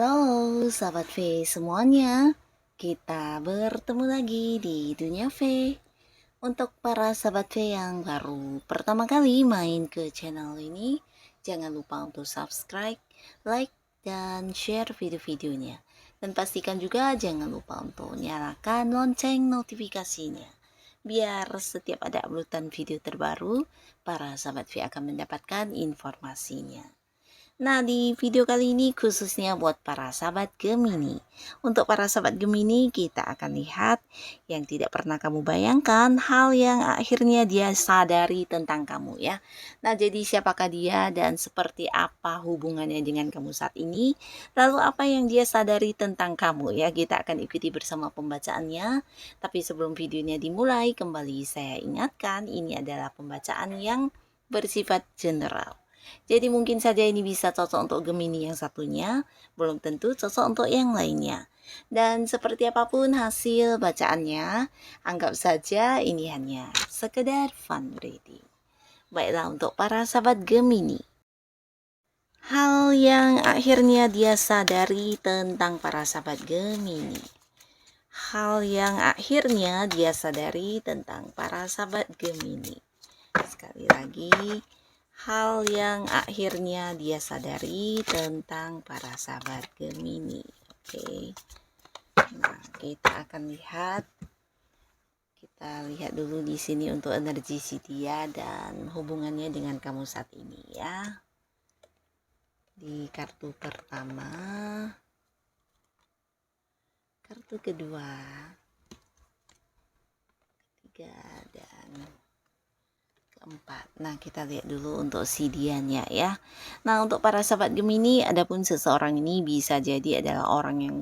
Halo sahabat V semuanya, kita bertemu lagi di Dunia V. Untuk para sahabat V yang baru pertama kali main ke channel ini, jangan lupa untuk subscribe, like, dan share video-videonya. Dan pastikan juga jangan lupa untuk nyalakan lonceng notifikasinya. Biar setiap ada uploadan video terbaru, para sahabat V akan mendapatkan informasinya. Nah, di video kali ini khususnya buat para sahabat Gemini. Untuk para sahabat Gemini, kita akan lihat yang tidak pernah kamu bayangkan, hal yang akhirnya dia sadari tentang kamu ya. Nah, jadi siapakah dia dan seperti apa hubungannya dengan kamu saat ini? Lalu apa yang dia sadari tentang kamu ya? Kita akan ikuti bersama pembacaannya. Tapi sebelum videonya dimulai, kembali saya ingatkan ini adalah pembacaan yang bersifat general. Jadi mungkin saja ini bisa cocok untuk Gemini yang satunya, belum tentu cocok untuk yang lainnya. Dan seperti apapun hasil bacaannya, anggap saja ini hanya sekedar fun reading. Baiklah untuk para sahabat Gemini. Hal yang akhirnya dia sadari tentang para sahabat Gemini. Hal yang akhirnya dia sadari tentang para sahabat Gemini. Sekali lagi, hal yang akhirnya dia sadari tentang para sahabat Gemini. Oke. Nah, kita akan lihat. Kita lihat dulu di sini untuk energi si dia dan hubungannya dengan kamu saat ini ya. Di kartu pertama, kartu kedua, ketiga, dan keempat. Nah, kita lihat dulu untuk si dianya ya. Nah, untuk para sahabat Gemini, adapun seseorang ini bisa jadi adalah orang yang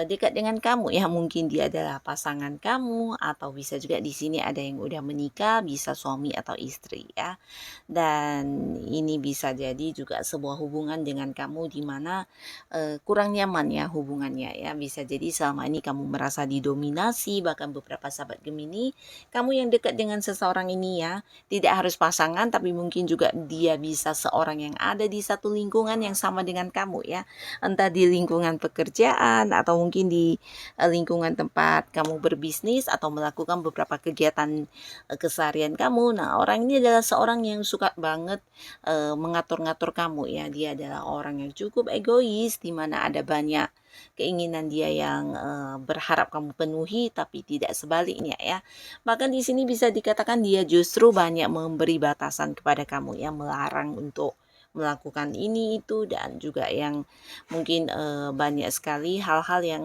dekat dengan kamu ya. Mungkin dia adalah pasangan kamu atau bisa juga di sini ada yang udah menikah, bisa suami atau istri ya. Dan ini bisa jadi juga sebuah hubungan dengan kamu di mana kurang nyaman ya hubungannya ya. Bisa jadi selama ini kamu merasa didominasi, bahkan beberapa sahabat Gemini, kamu yang dekat dengan seseorang ini ya, tidak harus pasangan tapi mungkin juga dia bisa seorang yang ada di satu lingkungan yang sama dengan kamu ya, entah di lingkungan pekerjaan atau mungkin di lingkungan tempat kamu berbisnis atau melakukan beberapa kegiatan keseharian kamu. Nah, orang ini adalah seorang yang suka banget mengatur-ngatur kamu ya. Dia adalah orang yang cukup egois, di mana ada banyak keinginan dia yang berharap kamu penuhi tapi tidak sebaliknya ya. Bahkan di sini bisa dikatakan dia justru banyak memberi batasan kepada kamu ya, melarang untuk melakukan ini itu dan juga yang mungkin banyak sekali hal-hal yang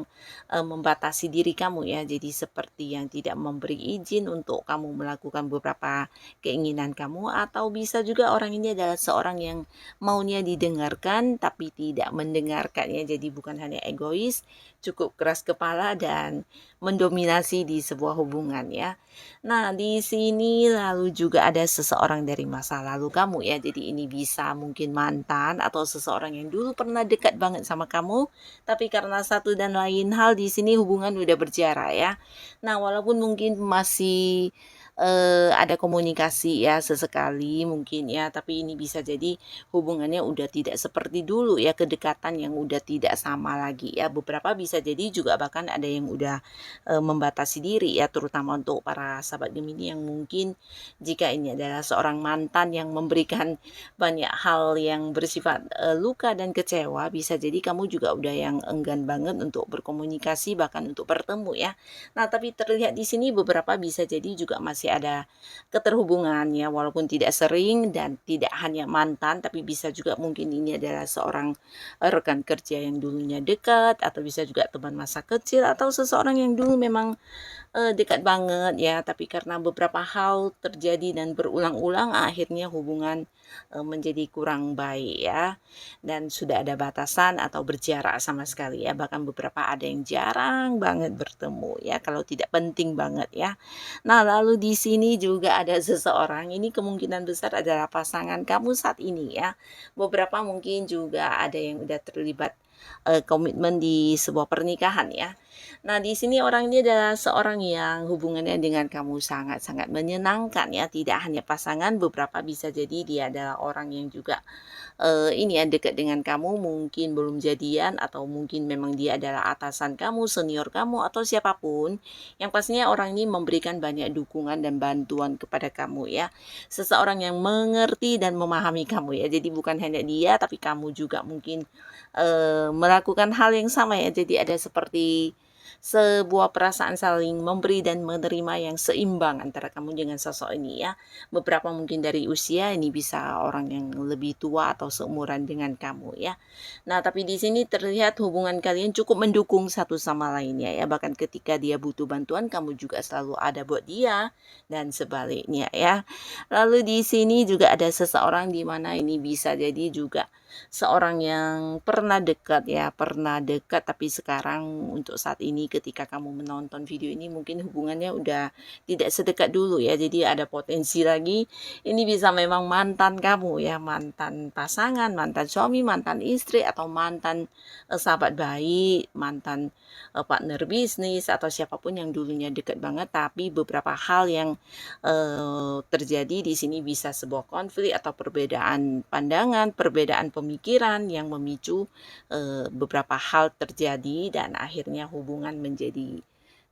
membatasi diri kamu ya. Jadi seperti yang tidak memberi izin untuk kamu melakukan beberapa keinginan kamu, atau bisa juga orang ini adalah seorang yang maunya didengarkan tapi tidak mendengarkannya. Jadi bukan hanya egois, cukup keras kepala dan mendominasi di sebuah hubungan ya. Nah, di sini lalu juga ada seseorang dari masa lalu kamu ya. Jadi ini bisa mungkin mantan atau seseorang yang dulu pernah dekat banget sama kamu, tapi karena satu dan lain hal di sini hubungan udah berjarak ya. Nah, walaupun mungkin masih ada komunikasi ya sesekali mungkin ya, tapi ini bisa jadi hubungannya udah tidak seperti dulu ya, kedekatan yang udah tidak sama lagi ya. Beberapa bisa jadi juga bahkan ada yang udah membatasi diri ya, terutama untuk para sahabat Gemini yang mungkin jika ini adalah seorang mantan yang memberikan banyak hal yang bersifat luka dan kecewa, bisa jadi kamu juga udah yang enggan banget untuk berkomunikasi bahkan untuk bertemu ya. Nah, tapi terlihat di sini beberapa bisa jadi juga masih masih ada keterhubungan ya, walaupun tidak sering dan tidak hanya mantan, tapi bisa juga mungkin ini adalah seorang rekan kerja yang dulunya dekat, atau bisa juga teman masa kecil, atau seseorang yang dulu memang dekat banget ya, tapi karena beberapa hal terjadi dan berulang-ulang akhirnya hubungan menjadi kurang baik ya, dan sudah ada batasan atau berjarak sama sekali ya, bahkan beberapa ada yang jarang banget bertemu ya, kalau tidak penting banget ya. Nah, lalu di sini juga ada seseorang, ini kemungkinan besar adalah pasangan kamu saat ini ya. Beberapa mungkin juga ada yang udah terlibat komitmen di sebuah pernikahan ya. Nah, di sini orang ini adalah seorang yang hubungannya dengan kamu sangat-sangat menyenangkan ya, tidak hanya pasangan, beberapa bisa jadi dia adalah orang yang juga ini ya, dekat dengan kamu, mungkin belum jadian, atau mungkin memang dia adalah atasan kamu, senior kamu, atau siapapun. Yang pastinya orang ini memberikan banyak dukungan dan bantuan kepada kamu ya. Seseorang yang mengerti dan memahami kamu ya. Jadi bukan hanya dia, tapi kamu juga mungkin melakukan hal yang sama ya. Jadi ada seperti sebuah perasaan saling memberi dan menerima yang seimbang antara kamu dengan sosok ini ya. Beberapa mungkin dari usia, ini bisa orang yang lebih tua atau seumuran dengan kamu ya. Nah, tapi di sini terlihat hubungan kalian cukup mendukung satu sama lainnya ya. Bahkan ketika dia butuh bantuan, kamu juga selalu ada buat dia, dan sebaliknya ya. Lalu di sini juga ada seseorang di mana ini bisa jadi juga seorang yang pernah dekat ya, pernah dekat, tapi sekarang untuk saat ini ketika kamu menonton video ini mungkin hubungannya udah tidak sedekat dulu ya. Jadi ada potensi lagi ini bisa memang mantan kamu ya, mantan pasangan, mantan suami, mantan istri, atau mantan sahabat baik, mantan partner bisnis, atau siapapun yang dulunya dekat banget, tapi beberapa hal yang terjadi di sini bisa sebuah konflik atau perbedaan pandangan, perbedaan pemikiran yang memicu beberapa hal terjadi, dan akhirnya hubungan menjadi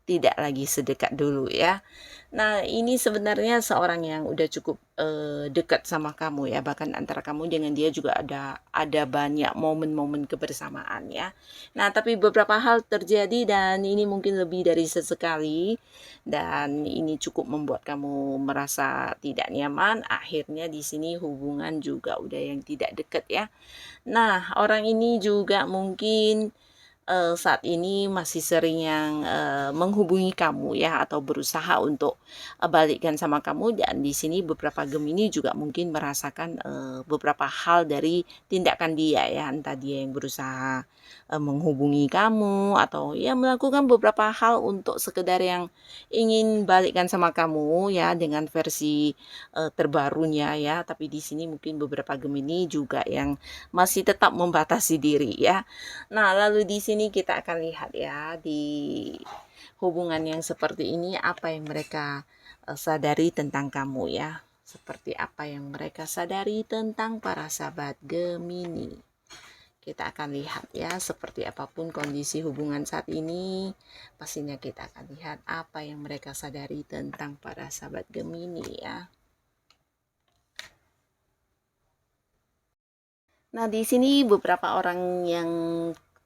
tidak lagi sedekat dulu ya. Nah, ini sebenarnya seorang yang udah cukup dekat sama kamu ya, bahkan antara kamu dengan dia juga ada banyak momen-momen kebersamaan ya. Nah, tapi beberapa hal terjadi dan ini mungkin lebih dari sesekali, dan ini cukup membuat kamu merasa tidak nyaman. Akhirnya di sini hubungan juga udah yang tidak dekat ya. Nah, orang ini juga mungkin saat ini masih sering yang menghubungi kamu ya, atau berusaha untuk balikkan sama kamu, dan di sini beberapa Gemini juga mungkin merasakan beberapa hal dari tindakan dia ya, entah dia yang berusaha menghubungi kamu, atau ya melakukan beberapa hal untuk sekedar yang ingin balikkan sama kamu ya, dengan versi terbarunya ya. Tapi di sini mungkin beberapa Gemini juga yang masih tetap membatasi diri ya. Nah, lalu di sini kita akan lihat ya, di hubungan yang seperti ini apa yang mereka sadari tentang kamu ya. Seperti apa yang mereka sadari tentang para sahabat Gemini. Kita akan lihat ya, seperti apapun kondisi hubungan saat ini, pastinya kita akan lihat apa yang mereka sadari tentang para sahabat Gemini ya. Nah, di sini beberapa orang yang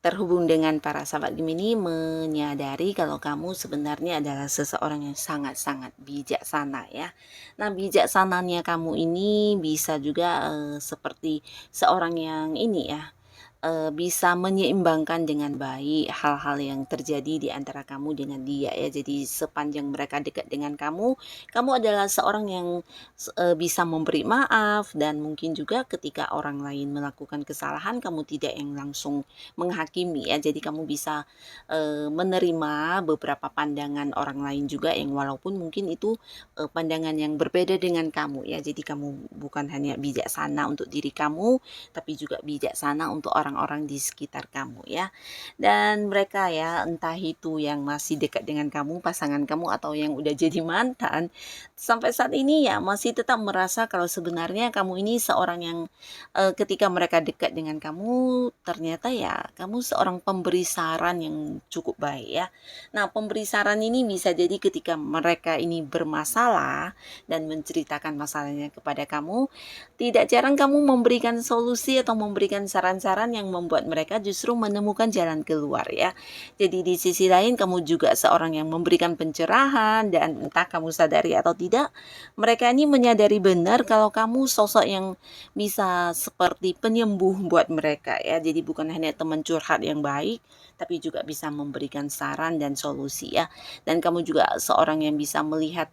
terhubung dengan para sahabat Gemini menyadari kalau kamu sebenarnya adalah seseorang yang sangat-sangat bijaksana ya. Nah, bijaksananya kamu ini bisa juga seperti seorang yang ini ya, bisa menyeimbangkan dengan baik hal-hal yang terjadi di antara kamu dengan dia ya. Jadi sepanjang mereka dekat dengan kamu, kamu adalah seorang yang bisa memberi maaf, dan mungkin juga ketika orang lain melakukan kesalahan, kamu tidak yang langsung menghakimi ya. Jadi kamu bisa menerima beberapa pandangan orang lain juga, yang walaupun mungkin itu pandangan yang berbeda dengan kamu ya. Jadi kamu bukan hanya bijaksana untuk diri kamu, tapi juga bijaksana untuk orang-orang di sekitar kamu ya. Dan mereka ya, entah itu yang masih dekat dengan kamu, pasangan kamu, atau yang udah jadi mantan, sampai saat ini ya masih tetap merasa kalau sebenarnya kamu ini seorang yang ketika mereka dekat dengan kamu, ternyata ya kamu seorang pemberi saran yang cukup baik ya. Nah, pemberi saran ini bisa jadi ketika mereka ini bermasalah dan menceritakan masalahnya kepada kamu, tidak jarang kamu memberikan solusi atau memberikan saran-saran yang yang membuat mereka justru menemukan jalan keluar ya. Jadi di sisi lain kamu juga seorang yang memberikan pencerahan, dan entah kamu sadari atau tidak, mereka ini menyadari benar kalau kamu sosok yang bisa seperti penyembuh buat mereka ya. Jadi bukan hanya teman curhat yang baik, tapi juga bisa memberikan saran dan solusi ya. Dan kamu juga seorang yang bisa melihat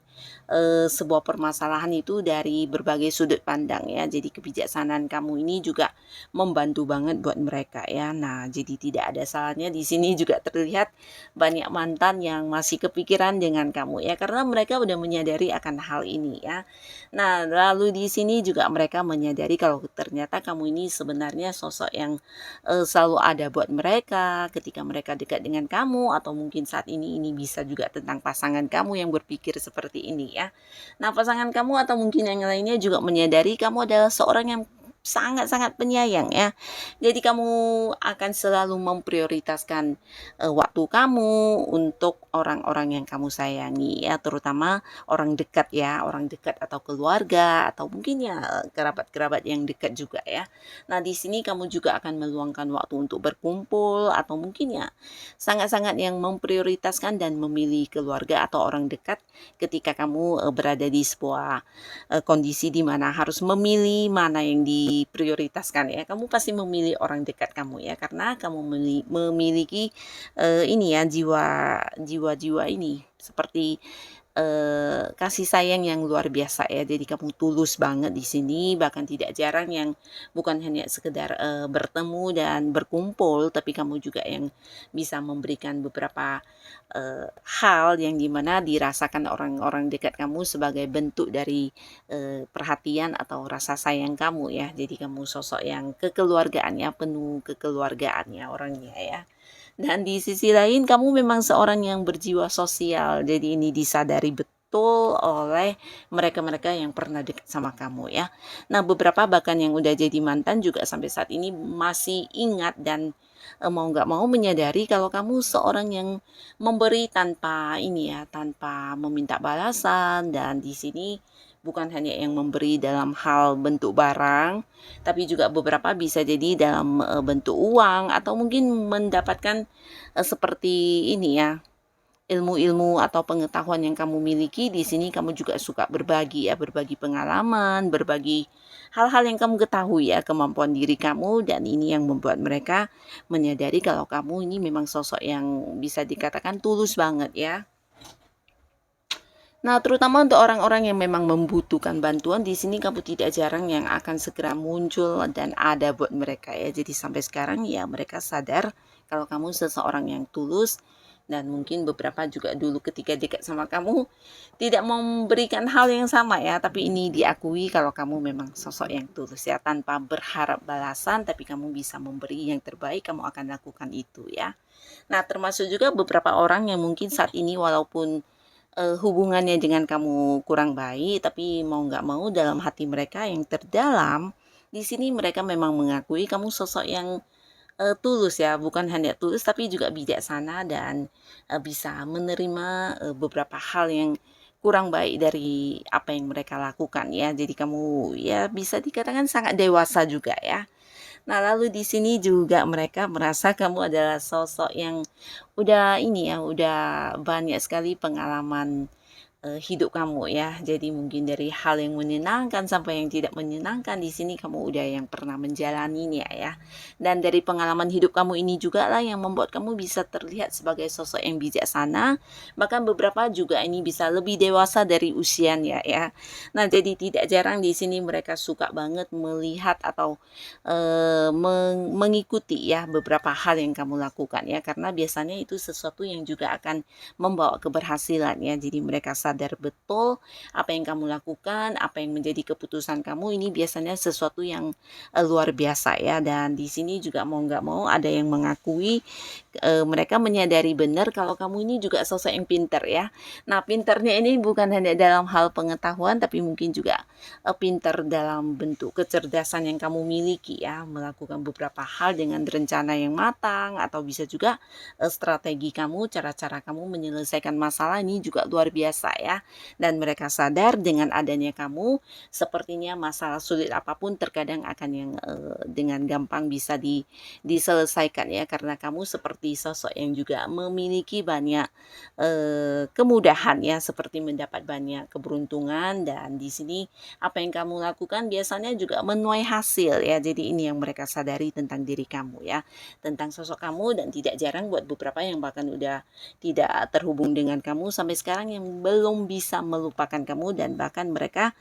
sebuah permasalahan itu dari berbagai sudut pandang ya. Jadi kebijaksanaan kamu ini juga membantu banget buat mereka ya. Nah, jadi tidak ada salahnya di sini juga terlihat banyak mantan yang masih kepikiran dengan kamu ya, karena mereka udah menyadari akan hal ini ya. Nah, lalu di sini juga mereka menyadari kalau ternyata kamu ini sebenarnya sosok yang selalu ada buat mereka ketika mereka dekat dengan kamu, atau mungkin saat ini bisa juga tentang pasangan kamu yang berpikir seperti ini ya. Nah, pasangan kamu atau mungkin yang lainnya juga menyadari kamu adalah seorang yang sangat-sangat penyayang ya. Jadi kamu akan selalu memprioritaskan waktu kamu untuk orang-orang yang kamu sayangi ya, terutama orang dekat ya, orang dekat atau keluarga atau mungkin ya kerabat-kerabat yang dekat juga ya. Nah, di sini kamu juga akan meluangkan waktu untuk berkumpul, atau mungkin ya sangat-sangat yang memprioritaskan dan memilih keluarga atau orang dekat ketika kamu berada di sebuah kondisi di mana harus memilih mana yang diprioritaskan ya. Kamu pasti memilih orang dekat kamu ya, karena kamu memiliki ini ya, jiwa-jiwa ini seperti kasih sayang yang luar biasa ya. Jadi kamu tulus banget di sini, bahkan tidak jarang yang bukan hanya sekedar bertemu dan berkumpul, tapi kamu juga yang bisa memberikan beberapa hal yang dimana dirasakan orang-orang dekat kamu sebagai bentuk dari perhatian atau rasa sayang kamu ya. Jadi kamu sosok yang kekeluargaan ya, penuh kekeluargaan ya orangnya ya. Dan di sisi lain kamu memang seorang yang berjiwa sosial. Jadi ini disadari betul oleh mereka-mereka yang pernah dekat sama kamu ya. Nah, beberapa bahkan yang udah jadi mantan juga sampai saat ini masih ingat dan mau nggak mau menyadari kalau kamu seorang yang memberi tanpa ini ya, tanpa meminta balasan. Dan di sini bukan hanya yang memberi dalam hal bentuk barang, tapi juga beberapa bisa jadi dalam bentuk uang, atau mungkin mendapatkan seperti ini ya, ilmu-ilmu atau pengetahuan yang kamu miliki. Di sini kamu juga suka berbagi ya, berbagi pengalaman, berbagi hal-hal yang kamu ketahui ya, kemampuan diri kamu, dan ini yang membuat mereka menyadari kalau kamu ini memang sosok yang bisa dikatakan tulus banget ya. Nah, terutama untuk orang-orang yang memang membutuhkan bantuan, di sini kamu tidak jarang yang akan segera muncul dan ada buat mereka ya. Jadi sampai sekarang ya mereka sadar kalau kamu seseorang yang tulus, dan mungkin beberapa juga dulu ketika dekat sama kamu tidak memberikan hal yang sama ya, tapi ini diakui kalau kamu memang sosok yang tulus ya, tanpa berharap balasan, tapi kamu bisa memberi yang terbaik, kamu akan lakukan itu ya. Nah, termasuk juga beberapa orang yang mungkin saat ini walaupun hubungannya dengan kamu kurang baik, tapi mau nggak mau dalam hati mereka yang terdalam, di sini mereka memang mengakui kamu sosok yang tulus ya, bukan hanya tulus tapi juga bijaksana, dan bisa menerima beberapa hal yang kurang baik dari apa yang mereka lakukan ya. Jadi kamu ya bisa dikatakan sangat dewasa juga ya. Nah, lalu di sini juga mereka merasa kamu adalah sosok yang udah ini ya, udah banyak sekali pengalaman hidup kamu ya. Jadi mungkin dari hal yang menyenangkan sampai yang tidak menyenangkan, di sini kamu udah yang pernah menjalaninya ya. Dan dari pengalaman hidup kamu ini juga lah yang membuat kamu bisa terlihat sebagai sosok yang bijaksana, bahkan beberapa juga ini bisa lebih dewasa dari usianya ya. Nah, jadi tidak jarang di sini mereka suka banget melihat atau mengikuti ya beberapa hal yang kamu lakukan ya, karena biasanya itu sesuatu yang juga akan membawa keberhasilan ya. Jadi mereka sadar betul apa yang kamu lakukan, apa yang menjadi keputusan kamu ini biasanya sesuatu yang luar biasa ya. Dan di sini juga mau nggak mau ada yang mengakui, mereka menyadari benar kalau kamu ini juga sosok yang pintar ya. Nah, pintarnya ini bukan hanya dalam hal pengetahuan, tapi mungkin juga pintar dalam bentuk kecerdasan yang kamu miliki ya, melakukan beberapa hal dengan rencana yang matang, atau bisa juga strategi kamu, cara-cara kamu menyelesaikan masalah ini juga luar biasa ya. Dan mereka sadar dengan adanya kamu, sepertinya masalah sulit apapun terkadang akan yang dengan gampang bisa diselesaikan ya, karena kamu seperti sosok yang juga memiliki banyak kemudahan ya, seperti mendapat banyak keberuntungan, dan di sini apa yang kamu lakukan biasanya juga menuai hasil ya. Jadi ini yang mereka sadari tentang diri kamu ya, tentang sosok kamu, dan tidak jarang buat beberapa yang bahkan udah tidak terhubung dengan kamu sampai sekarang yang belum bisa melupakan kamu, dan bahkan mereka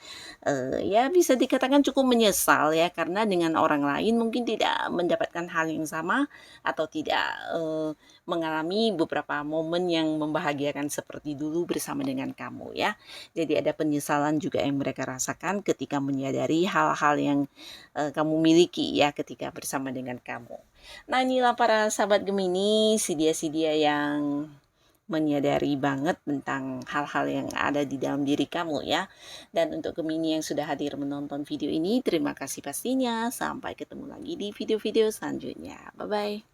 ya bisa dikatakan cukup menyesal ya, karena dengan orang lain mungkin tidak mendapatkan hal yang sama atau tidak mengalami beberapa momen yang membahagiakan seperti dulu bersama dengan kamu ya. Jadi ada penyesalan juga yang mereka rasakan ketika menyadari hal-hal yang kamu miliki ya ketika bersama dengan kamu. Nah, inilah para sahabat Gemini, si dia yang menyadari banget tentang hal-hal yang ada di dalam diri kamu ya. Dan untuk Gemini yang sudah hadir menonton video ini, terima kasih pastinya. Sampai ketemu lagi di video-video selanjutnya. Bye-bye.